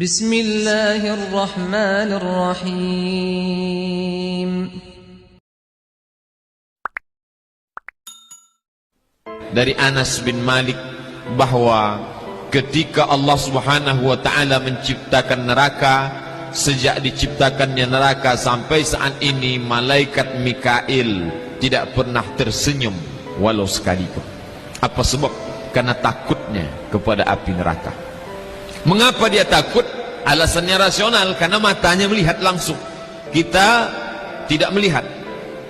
Bismillahirrahmanirrahim. Dari Anas bin Malik bahwa ketika Allah Subhanahu wa taala menciptakan neraka, sejak diciptakannya neraka sampai saat ini malaikat Mikail tidak pernah tersenyum walau sekalipun. Apa sebab? Karena takutnya kepada api neraka. Mengapa dia takut? Alasannya rasional, karena matanya melihat langsung. Kita tidak melihat.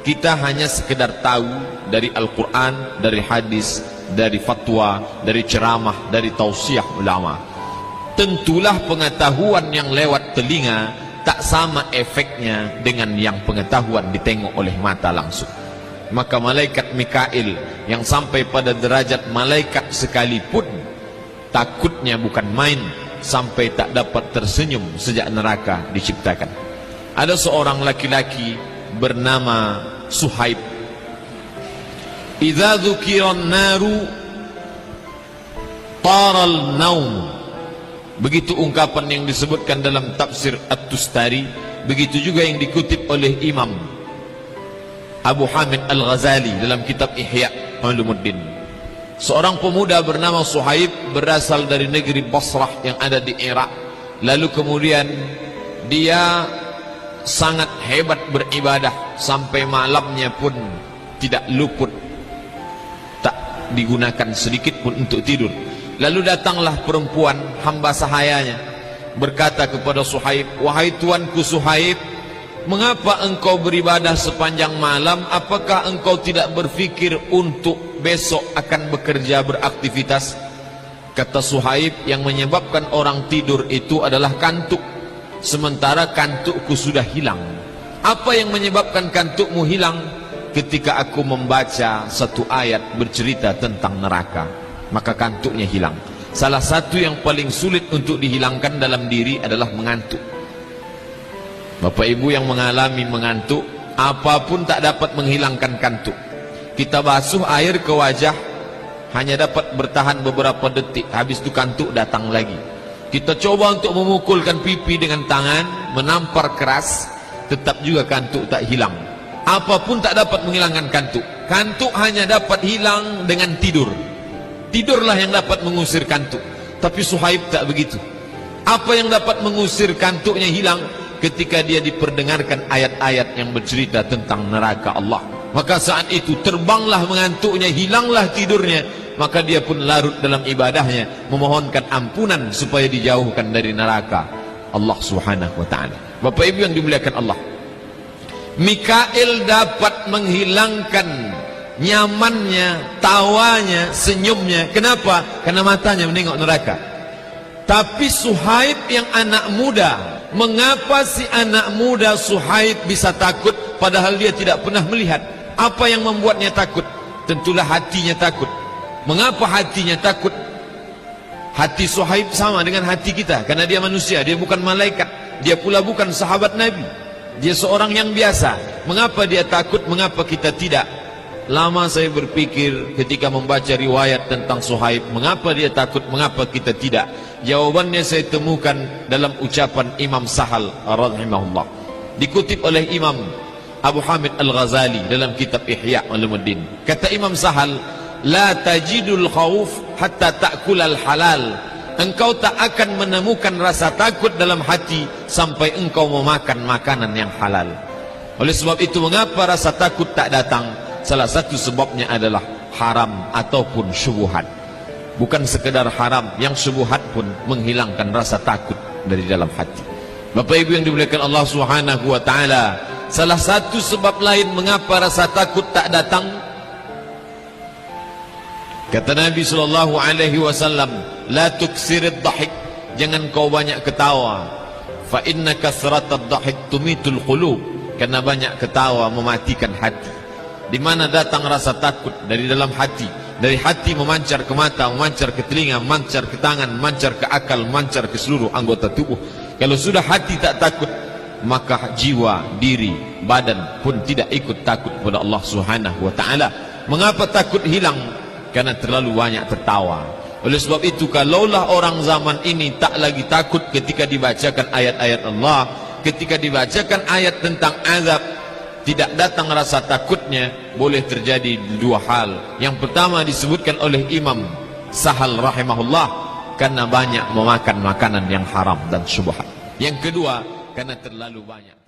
Kita hanya sekedar tahu dari Al-Quran, dari hadis, dari fatwa, dari ceramah, dari tausiah ulama. Tentulah pengetahuan yang lewat telinga tak sama efeknya dengan yang pengetahuan ditengok oleh mata langsung. Maka malaikat Mikail yang sampai pada derajat malaikat sekalipun takutnya bukan main, sampai tak dapat tersenyum sejak neraka diciptakan. Ada seorang laki-laki bernama Suhaib. Idza dzukiran naru taral naum. Begitu ungkapan yang disebutkan dalam tafsir At-Tustari, begitu juga yang dikutip oleh Imam Abu Hamid Al-Ghazali dalam kitab Ihya Ulumuddin. Seorang pemuda bernama Suhaib berasal dari negeri Basrah yang ada di Irak. Lalu kemudian dia sangat hebat beribadah, sampai malamnya pun tidak luput, tak digunakan sedikit pun untuk tidur. Lalu datanglah perempuan hamba sahayanya berkata kepada Suhaib, "Wahai tuanku Suhaib, mengapa engkau beribadah sepanjang malam? Apakah engkau tidak berfikir untuk besok akan bekerja beraktivitas?" Kata Suhaib, "Yang menyebabkan orang tidur itu adalah kantuk, sementara kantukku sudah hilang." Apa yang menyebabkan kantukmu hilang? Ketika aku membaca satu ayat bercerita tentang neraka, maka kantuknya hilang. Salah satu yang paling sulit untuk dihilangkan dalam diri adalah mengantuk. Bapak ibu yang mengalami mengantuk, apapun tak dapat menghilangkan kantuk. Kita basuh air ke wajah, hanya dapat bertahan beberapa detik, habis itu kantuk datang lagi. Kita coba untuk memukulkan pipi dengan tangan, menampar keras, tetap juga kantuk tak hilang. Apapun tak dapat menghilangkan kantuk. Kantuk hanya dapat hilang dengan tidur. Tidurlah yang dapat mengusir kantuk. Tapi Suhaib tak begitu. Apa yang dapat mengusir kantuknya hilang? Ketika dia diperdengarkan ayat-ayat yang bercerita tentang neraka Allah. Maka saat itu terbanglah mengantuknya, hilanglah tidurnya. Maka dia pun larut dalam ibadahnya, memohonkan ampunan supaya dijauhkan dari neraka Allah Subhanahu wa ta'ala. Bapak ibu yang dimuliakan Allah, Mikail dapat menghilangkan nyamannya, tawanya, senyumnya. Kenapa? Karena matanya menengok neraka. Tapi Suhaib yang anak muda, mengapa si anak muda Suhaib bisa takut padahal dia tidak pernah melihat? Apa yang membuatnya takut? Tentulah hatinya takut. Mengapa hatinya takut? Hati Suhaib sama dengan hati kita, karena dia manusia, dia bukan malaikat, dia pula bukan sahabat Nabi, dia seorang yang biasa. Mengapa dia takut? Mengapa kita tidak? Lama saya berpikir ketika membaca riwayat tentang Suhaib, mengapa dia takut, mengapa kita tidak? Jawabannya saya temukan dalam ucapan Imam Sahal rahimahullah, dikutip oleh Imam Abu Hamid Al-Ghazali dalam kitab Ihya Ulumuddin. Kata Imam Sahal, "La tajidul khauf hatta ta'kulal halal." Engkau tak akan menemukan rasa takut dalam hati sampai engkau memakan makanan yang halal. Oleh sebab itu, mengapa rasa takut tak datang? Salah satu sebabnya adalah haram ataupun syubhat. Bukan sekedar haram, yang syubhat pun menghilangkan rasa takut dari dalam hati. Bapak ibu yang dimuliakan Allah Subhanahu wa ta'ala, salah satu sebab lain mengapa rasa takut tak datang, kata Nabi SAW, "La tuksirid dhahik." Jangan kau banyak ketawa. Fa inna kasratad dhahik tumitul qulub. Karena banyak ketawa mematikan hati. Di mana datang rasa takut? Dari dalam hati. Dari hati memancar ke mata, memancar ke telinga, memancar ke tangan, memancar ke akal, memancar ke seluruh anggota tubuh. Kalau sudah hati tak takut, maka jiwa, diri, badan pun tidak ikut takut kepada Allah Subhanahu wa ta'ala. Mengapa takut hilang? Karena terlalu banyak tertawa. Oleh sebab itu, kalaulah orang zaman ini tak lagi takut ketika dibacakan ayat-ayat Allah, ketika dibacakan ayat tentang azab, tidak datang rasa takutnya, boleh terjadi dua hal. Yang pertama disebutkan oleh Imam Sahal rahimahullah, karena banyak memakan makanan yang haram dan syubhat. Yang kedua, karena terlalu banyak